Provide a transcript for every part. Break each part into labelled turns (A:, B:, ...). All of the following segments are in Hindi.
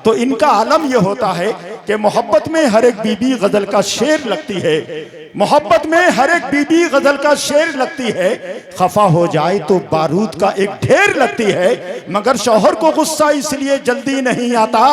A: तो इनका आलम यह होता है कि मोहब्बत में हर एक बीबी गजल का शेर लगती है, मोहब्बत में हर एक बीबी गजल का शेर लगती है, खफा हो जाए तो बारूद का एक ढेर लगती है। मगर शौहर को गुस्सा इसलिए जल्दी नहीं आता,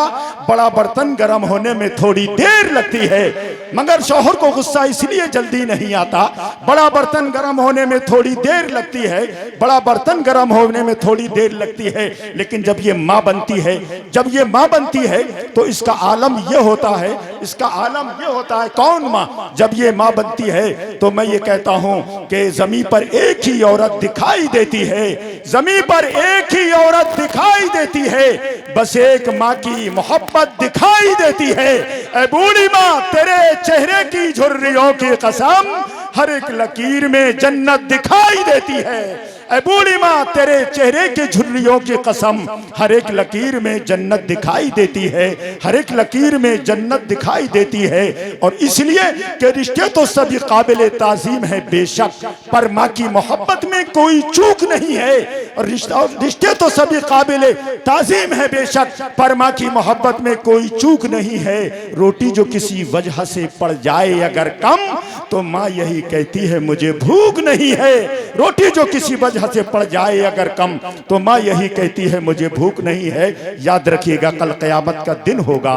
A: बड़ा बर्तन गर्म होने में थोड़ी देर लगती है। मगर शौहर को गुस्सा इसलिए जल्दी नहीं आता, बड़ा बर्तन गर्म होने में थोड़ी देर लगती है, बड़ा बर्तन गर्म होने में थोड़ी देर लगती है। लेकिन जब ये माँ बनती है, जब ये माँ बनती है तो इसका आलम ये होता है, इसका आलम ये होता है। कौन माँ? जब ये माँ बनती है तो मैं ये कहता हूँ कि जमीन पर एक ही औरत दिखाई देती है, जमीन पर एक ही औरत दिखाई देती है, बस एक माँ की मोहब्बत दिखाई देती है। ऐ बूढ़ी माँ तेरे चेहरे की झुर्रियों की कसम, हर एक लकीर में जन्नत दिखाई देती है। ऐ बूढ़ी माँ तेरे चेहरे के झुर्रियों की कसम, हर एक लकीर में जन्नत दिखाई देती है, हर एक लकीर में जन्नत दिखाई देती है। और इसलिए कि रिश्ते तो सभी काबिल ताज़ीम है बेशक, पर माँ की मोहब्बत में कोई चूक नहीं है। और रिश्ते तो सभी काबिल ताज़ीम है बेशक, पर माँ की मोहब्बत में कोई चूक नहीं है। रोटी जो किसी वजह से पड़ जाए अगर कम, तो माँ यही कहती है मुझे भूख नहीं है। रोटी जो किसी वजह से पड़ जाए अगर कम, तो माँ यही कहती है मुझे भूख नहीं है। याद रखिएगा कल क़यामत का दिन होगा,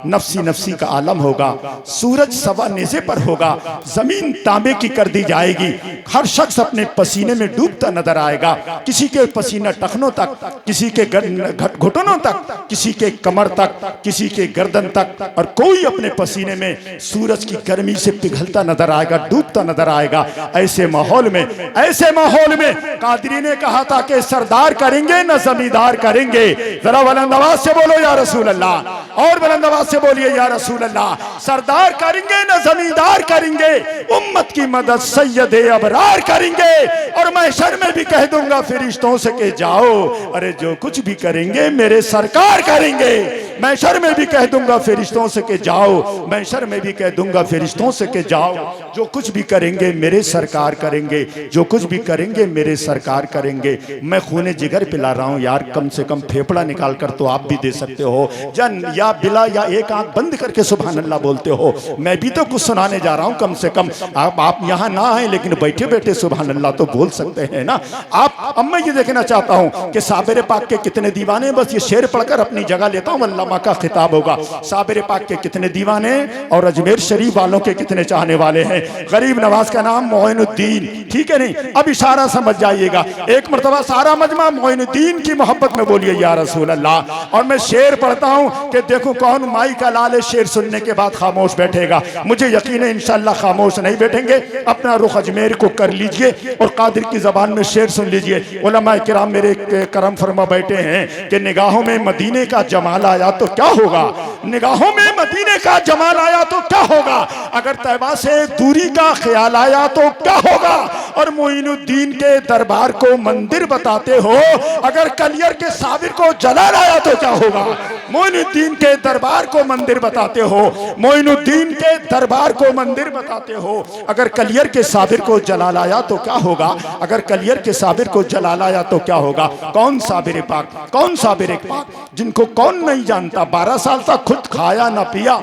A: नफ्सी नफ्सी का आलम होगा, सूरज सवा नेज़े पर होगा, जमीन तांबे की कर दी जाएगी, हर शख्स अपने पसीने में डूबता नजर आएगा। किसी के पसीना टखनों तक, किसी के घुटनों तक, किसी के कमर तक, किसी के गर्दन तक, और कोई अपने पसीने में सूरज की गर्मी से पिघलता नजर आएगा, डूबता नजर आएगा। ऐसे माहौल में, ऐसे माहौल में कादरी ने कहा था कि सरदार करेंगे न जमींदार करेंगे। जरा बुलंद आवाज से बोलो या रसूल अल्लाह, और बुलंद आवाज से बोलिए या रसूल अल्लाह। सरदार करेंगे न जमींदार करेंगे, उम्मत की मदद सैयद अबरार करेंगे। और मैं शर में भी कह दूंगा फरिश्तों से कि जाओ, अरे जो कुछ भी करेंगे मेरे सरकार करेंगे। मैं शर में भी कह दूंगा फरिश्तों से कि जाओ, मैं शर में भी कह दूंगा फरिश्तों से कि जाओ, जो कुछ भी करेंगे मेरे सरकार करेंगे, जो कुछ भी करेंगे मेरे सरकार करेंगे। मैं खूने जिगर पिला रहा हूँ यार, कम से कम फेफड़ा निकाल कर तो आप भी दे सकते हो जन, या बिला या एक आंख बंद करके सुभान अल्लाह बोलते हो। मैं भी तो कुछ सुनाने जा रहा हूँ, कम से कम आप यहाँ ना आए लेकिन बैठे बैठे सुभान अल्लाह तो बोल सकते हैं ना आप। अब मैं ये देखना चाहता हूँ कि साबिर पाक के कितने दीवाने, बस ये शेर पढ़कर अपनी जगह लेता हूँ, अल्लामा का खिताब होगा। साबिर पाक के कितने दीवाने और अजमेर शरीफ वालों के कितने चाहने वाले हैं। गरीब नवाज का नाम मोइनुद्दीन, ठीक है नहीं? अब इशारा समझ जाइएगा, एक मर्तबा सारा मजमा मोइनुद्दीन की मोहब्बत में बोलिए या रसूल अल्लाह। और मैं शेर पढ़ता हूँ कि देखो कौन माई का लाल शेर सुनने के बाद खामोश बैठेगा। मुझे यकीन है इंशाअल्लाह खामोश नहीं बैठेंगे। अपना रुख अजमेर को कर लीजिए और कादिर की जबान में शेर सुन लीजिए। उलमा किराम मेरे करम फरमा बैठे हैं कि निगाहों में मदीने का जमाल आया तो क्या होगा, निगाहों में मदीने का जमाल आया तो क्या होगा, अगर तैबा से दूरी का ख्याल आया तो क्या होगा। और मोइनुद्दीन के दरबार को मंदिर बताते हो, अगर कलियर के साबिर को जलाल आया तो क्या होगा। मोइनुद्दीन के दरबार को मंदिर बताते हो, मोइनुद्दीन के दरबार को मंदिर बताते हो, अगर कलियर के साबिर को जलाल आया तो क्या होगा, अगर कलियर के साबिर को जलाल आया तो क्या होगा। कौन साबिर पाक, कौन साबिर पाक, जिनको कौन नहीं जानता, 12 साल तक खुद खाया ना पिया,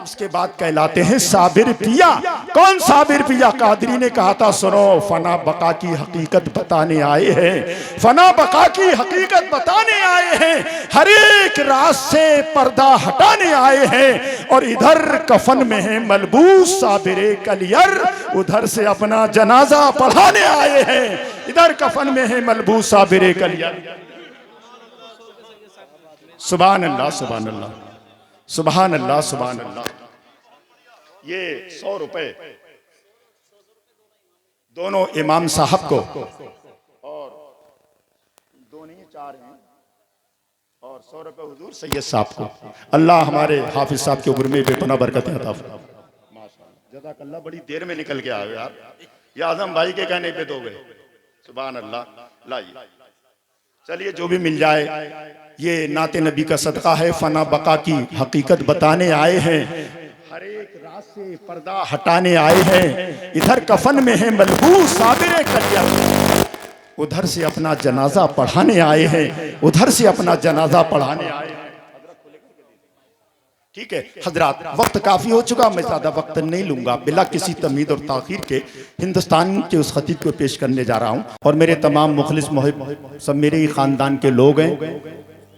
A: उसके बाद कहलाते हैं साबिर पिया। कौन साबिर पिया? कादरी ने कहा था सुनो, फना बका की हकीकत बताने आए हैं, फना बका की हकीकत बताने आए हैं, हर एक राज से पर्दा हटाने आए हैं। और इधर कफन में है मलबूस साबिरे कलियर, उधर से अपना जनाजा पढ़ाने आए हैं। इधर कफन में है मलबूस साबिरे कलियर। सुभान अल्लाह, सुभान अल्लाह, सुभान अल्लाह, सुभान अल्लाह। ये 100 रुपए दोनों इमाम साहब को, और दो नहीं 4 हैं, और 100 रुपए हुजूर सैयद साहब को। अल्लाह हमारे हाफिज साहब के उम्र में बेपनाह बरकतें अता फरमाए। जज़ाकल्लाह, बड़ी देर में निकल के आए यार, ये आजम भाई के कहने पे दोगे। सुभान अल्लाह। लाइए, चलिए जो भी मिल जाए, ये नाते नबी का सदका है। फना बका की हकीकत बताने आए हैं, हर एक रात से पर्दा हटाने आए हैं। इधर कफन में है मलबूस साबिर कलियर, उधर से अपना जनाजा पढ़ाने आए हैं, उधर से अपना जनाजा पढ़ाने आए हैं। ठीक है हजरात, वक्त काफ़ी हो चुका, मैं ज़्यादा वक्त नहीं लूँगा। बिला किसी तमीद और ताख़ीर के हिंदुस्तान के उस खतीब को पेश करने जा रहा हूँ, और मेरे तमाम मुखलिस मुहिब सब मेरे ही ख़ानदान के लोग हैं।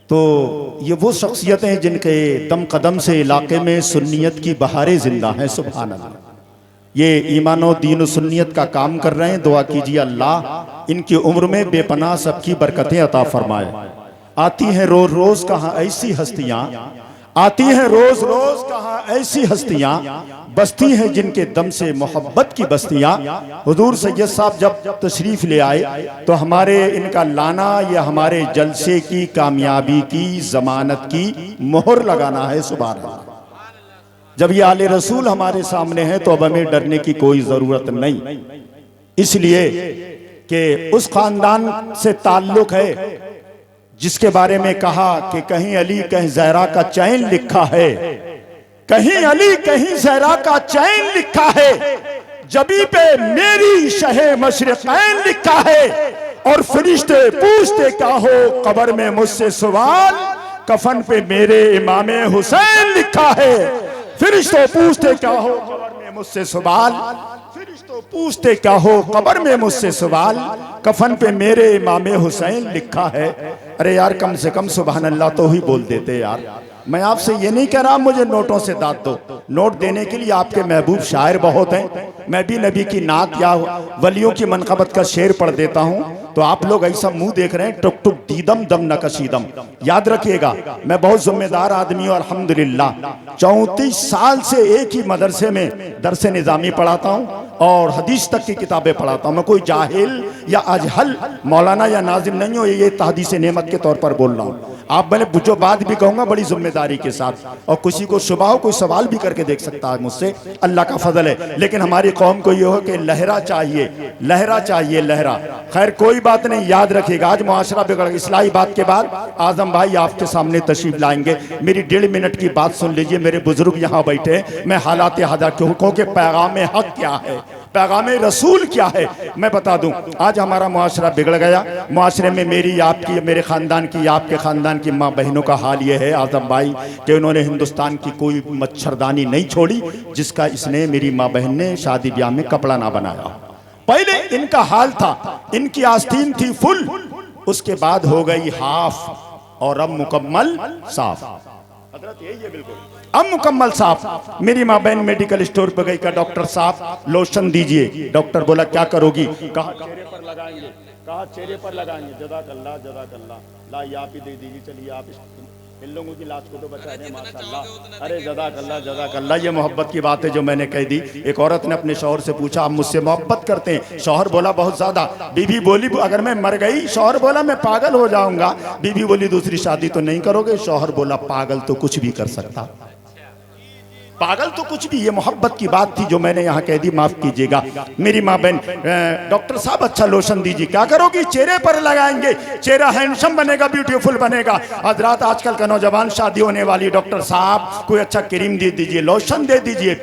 A: तो ये वो शख्सियतें हैं जिनके दम कदम से इलाके में सुन्नियत की बहारें ज़िंदा हैं। सुभान अल्लाह, ये ईमान और दीन और सुन्नियत का काम कर रहे हैं। दुआ कीजिए अल्लाह इनकी उम्र में बेपनाह सबकी बरकतें अता फरमाए। आती हैं रोज़ रोज़ कहाँ ऐसी हस्तियाँ, आती हैं रोज रोज कहाँ ऐसी हस्तियां, बस्ती हैं जिनके दम से मोहब्बत की बस्तियां। हुजूर सैयद साहब जब तशरीफ ले आए तो हमारे इनका लाना या हमारे जलसे की कामयाबी की जमानत की मोहर लगाना है। सुभान अल्लाह, जब ये आले रसूल हमारे सामने हैं तो अब हमें डरने की कोई जरूरत नहीं, इसलिए कि उस खानदान से ताल्लुक है जिसके बारे में कहा कि कहीं अली कहीं ज़हरा का चैन लिखा है, कहीं अली कहीं ज़हरा का चैन लिखा है, जबी पे मेरी शहे मशरिक़ैन लिखा है। और फरिश्ते पूछते क्या हो कब्र में मुझसे सवाल, कफन पे मेरे इमामे हुसैन लिखा है। फरिश्ते पूछते क्या हो कब्र में मुझसे सवाल, फरिश्ते पूछते क्या हो कब्र में मुझसे सवाल, कफन पे मेरे इमामे हुसैन लिखा है। अरे यार कम से कम सुभान अल्लाह तो ही बोल देते यार। मैं आपसे ये नहीं कह रहा मुझे नोटों से दाद दो, नोट देने के लिए आपके महबूब शायर बहुत हैं। मैं भी नबी की नात या वलियों की मनक़बत का शेर पढ़ देता हूँ, तो आप लोग ऐसा मुंह देख रहे हैं टुक टुक दीदम दम न कशीदम। याद रखिएगा मैं बहुत जिम्मेदार आदमी हूँ अल्हम्दुलिल्लाह। 34 साल से एक ही मदरसे में दरसे निज़ामी पढ़ाता हूँ और हदीस तक की किताबें पढ़ाता हूँ। मैं कोई जाहिल या अजहल मौलाना या नाजिम नहीं हूँ, ये तहदीस नेमत के तौर पर बोल रहा हूँ। आप मैंने जो बात भी कहूँगा बड़ी जिम्मेदारी के साथ, और किसी को शुबा हो कोई सवाल भी करके देख सकता है मुझसे, अल्लाह का फजल है। लेकिन हमारी कौम को ये हो कि लहरा चाहिए, लहरा चाहिए, लहरा। खैर कोई बात नहीं, याद रखिएगा आज मुआशरा बिगड़ गया। इस्लाही बात के बाद आजम भाई आपके सामने तशरीफ लाएंगे, मेरी 1.5 मिनट की बात सुन लीजिए। मेरे बुजुर्ग यहाँ बैठे हैं, मैं हालात हादा क्यों कि पैगाम हक क्या है, पैगाम रसूल क्या है मैं बता दूं। आज हमारा मुआशरा बिगड़ गया, मुआशरे में मेरी आपकी मेरे ख़ानदान की आपके ख़ानदान की माँ बहनों का हाल ये है आजम भाई कि उन्होंने हिंदुस्तान की कोई मच्छरदानी नहीं छोड़ी जिसका इसने मेरी माँ बहन ने शादी ब्याह में कपड़ा ना बनाया। पहले इनका हाल था, इनकी आस्तीन थी फुल, उसके बाद हो गई हाफ और अब मुकम्मल साफ। हजरत यही है बिल्कुल, अब मुकम्मल साफ। मेरी माँ बहन मेडिकल स्टोर पर गई, का डॉक्टर साहब लोशन दीजिए। डॉक्टर बोला क्या करोगी, कहा चेहरे पर लगाएंगे, कहा चेहरे पर लगाएंगे। जज़ाकल्लाह जज़ाकल्लाह, ला ये आप ही दे दीजिए, चलिए आप इन लोगों की लाश को तो बचा दें माशाअल्लाह। अरे जज़ाकल्लाह जज़ाकल्लाह, ये मोहब्बत की बात है जो मैंने कह दी। एक औरत ने अपने शौहर से पूछा आप मुझसे मोहब्बत करते हैं? शौहर बोला बहुत ज्यादा। बीवी बोली अगर मैं मर गई, शौहर बोला मैं पागल हो जाऊंगा। बीवी बोली दूसरी शादी तो नहीं करोगे? शौहर बोला पागल तो कुछ भी कर सकता, पागल तो कुछ भी। ये मोहब्बत की बात थी जो मैंने यहाँ कह दी, माफ कीजिएगा। मेरी माँ बहन डॉक्टर साहब अच्छा लोशन दीजिए, क्या करोगी? चेहरे पर लगाएंगे, चेहरा हैंडसम बनेगा, ब्यूटीफुल बनेगा। हजरात आजकल का नौजवान शादी होने वाली, डॉक्टर साहब कोई अच्छा क्रीम दे दीजिए, लोशन दे दीजिए,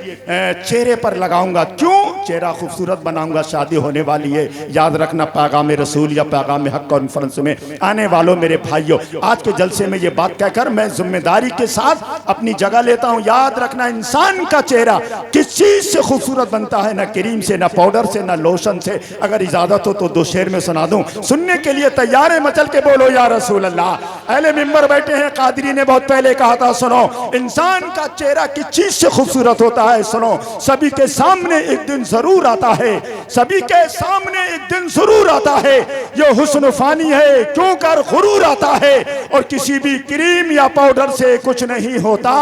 A: चेहरे पर लगाऊंगा। क्यों? चेहरा खूबसूरत बनाऊंगा, शादी होने वाली है। याद रखना पैगाम रसूल या पैगाम हक कॉन्फ्रेंस में आने वालों मेरे भाइयों, आज के जलसे में ये बात कहकर मैं जिम्मेदारी के साथ अपनी जगह लेता हूँ। याद रखना इंसान का चेहरा किस चीज से खूबसूरत बनता है? ना क्रीम से, ना पाउडर से, ना लोशन से। अगर इजाजत हो तो 2 शेर में सुना दूं, सुनने के लिए तैयार है? मचल के बोलो या रसूल अल्लाह। अहले मिंबर बैठे हैं, कादरी ने बहुत पहले कहा था, सुनो इंसान का चेहरा किस चीज से खूबसूरत होता है? सुनो, सभी के सामने एक दिन जरूर आता है, सभी के सामने एक दिन जरूर आता है। ये हुस्न फानी है, क्यों कर गुरूर आता है। और किसी भी क्रीम या पाउडर से कुछ नहीं होता,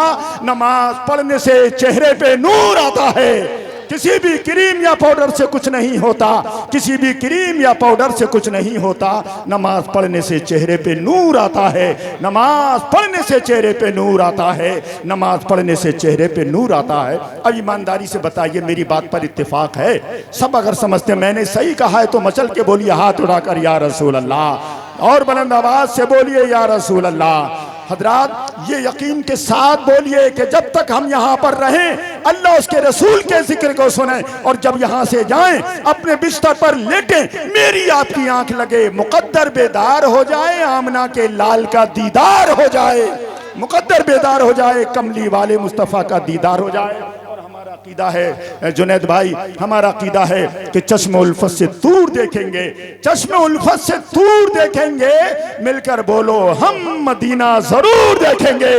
A: नमाज पढ़ने से चेहरे पे नूर आता है। किसी भी क्रीम या पाउडर से कुछ नहीं होता, किसी भी क्रीम या पाउडर से कुछ नहीं होता। नमाज पढ़ने से चेहरे पे नूर आता है, नमाज पढ़ने से चेहरे पे नूर आता है, नमाज पढ़ने से चेहरे पे नूर आता है। अब ईमानदारी से बताइए मेरी बात पर इत्तेफाक है? सब अगर समझते मैंने सही कहा है तो मचल के बोलिए हाथ उठाकर या रसूल अल्लाह, और बुलंद आवाज से बोलिए या रसूल अल्लाह। हजरात ये यकीन के साथ बोलिए कि जब तक हम यहाँ पर रहें अल्लाह उसके रसूल के जिक्र को सुने, और जब यहाँ से जाएं अपने बिस्तर पर लेटें, मेरी आपकी आंख लगे, मुकद्दर बेदार हो जाए, आमना के लाल का दीदार हो जाए। मुकद्दर बेदार हो जाए, कमली वाले मुस्तफ़ा का दीदार हो जाए। और हमारा अकीदा है जुनैद भाई, हमारा अकीदा है कि चश्मे उल्फत से दूर देखेंगे, चश्मे उल्फत से दूर देखेंगे, मिलकर बोलो हम मदीना जरूर देखेंगे।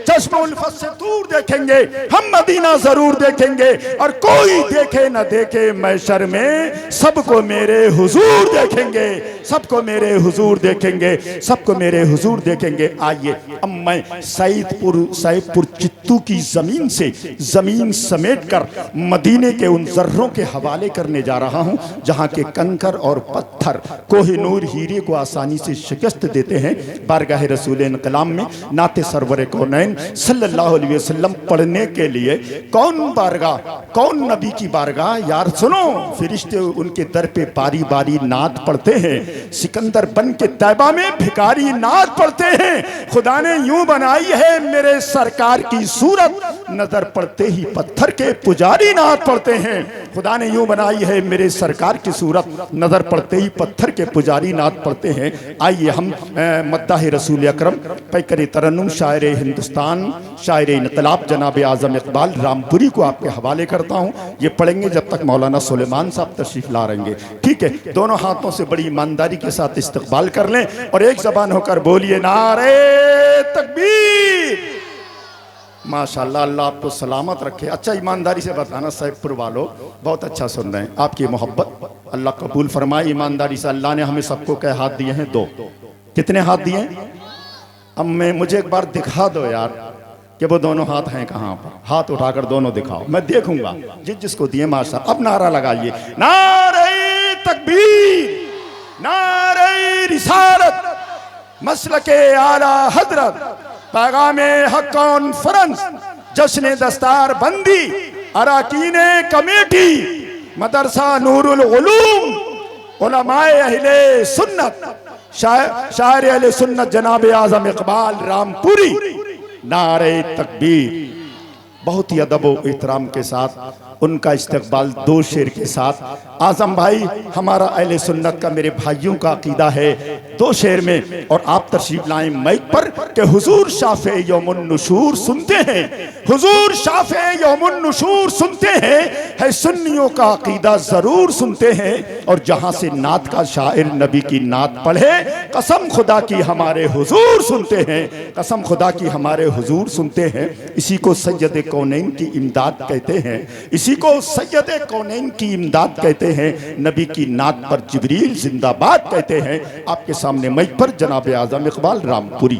A: चश्मे उल्फत से दूर देखेंगे, हम मदीना जरूर देखेंगे, और कोई देखे न देखे महशर में सबको मेरे हुजूर देखेंगे, सबको मेरे हुजूर देखेंगे, सबको मेरे हुजूर देखेंगे। आइए अब मैं सैदपुर चित्तू की जमीन से जमीन समेट कर मदीने के उन जर्रों के हवाले करने जा रहा हूं जहां के कंकर और पत्थर कोहिनूर हीरे को आसानी से शिकस्त देते हैं। बारगाह रसूल इनकलाम में नाते सरवर कौनैन सल्लल्लाहु अलैहि वसल्लम पढ़ने के लिए कौन बारगाह, कौन नबी की बारगाह। यार सुनो, फरिश्ते उनके दर पे बारी बारी नात पढ़ते हैं। सिकंदर बन के तैबा में भिखारी नात पढ़ते हैं। खुदा ने यूं बनाई है मेरे सरकार की सूरत, नजर पड़ते ही पत्थर के पुजारी नात पढ़ते हैं। खुदा ने यूं बनाई है मेरे सरकार की सूरत, नजर पड़ते ही पत्थर के पुजारी नात पढ़ते हैं। आइए हम मद्दाह रसूल अकरम पैकर तरन्नुम शायर हिंदुस्तान, शायर इनकलाब जनाब आजम इकबाल रामपुरी को आपके हवाले करता हूँ। ये पढ़ेंगे जब तक मौलाना सुलेमान साहब तशरीफ ला रहेंगे। ठीक है, दोनों हाथों से बड़ी ईमानदारी के साथ इस्तकबाल कर लें और एक जबान होकर बोलिए नारे तकबीर। माशाल्लाह, अल्लाह आपको सलामत रखे। अच्छा ईमानदारी से बताना सैदपुर वालों, बहुत अच्छा सुन रहे हैं, आपकी मोहब्बत अल्लाह कबूल फरमाए। ईमानदारी से, अल्लाह ने हमें सबको क्या हाथ दिए हैं? दो। कितने हाथ दिए हैं? अब मुझे एक बार दिखा दो यार कि वो दोनों हाथ हैं कहाँ पर। हाथ उठाकर दोनों दिखाओ, मैं देखूंगा जिसको दिए। माशा, अब नारा लगाइए, नारे तकबीर, नारे रिसालत, मसलके आला हजरत, पैगामे हक कॉन्फ्रेंस, जश्न दस्तार बंदी, अराकीने कमेटी, मदरसा नूरुल उलूम, उलमाए अहले सुन्नत, शायर अहले सुन्नत जनाब आजम इकबाल रामपुरी। नारे तकबीर। बहुत ही अदब व एहतराम के साथ उनका इस्तकबाल दो शेर के साथ। आजम भाई, हमारा अहले सुन्नत का, मेरे भाइयों का अकीदा है दो शेर में, और आप तशरीफ लाएं माइक पर कि हुजूर शाफ़े यौमुन नुशूर सुनते हैं, हुजूर शाफ़े यौमुन नुशूर सुनते हैं, है सुन्नियों का अकीदा जरूर सुनते हैं। और जहां से नात का शायर नबी की नात पढ़े, कसम खुदा की हमारे हुजूर सुनते हैं, कसम खुदा की हमारे हुजूर सुनते हैं। इसी को सैयद कौनैन की इमदाद कहते हैं, इसी को सैयद कौनैन की इमदाद कहते हैं। नबी की नात पर जिब्रील जिंदाबाद कहते हैं। आपके सामने माइक पर जनाब आजम इकबाल रामपुरी।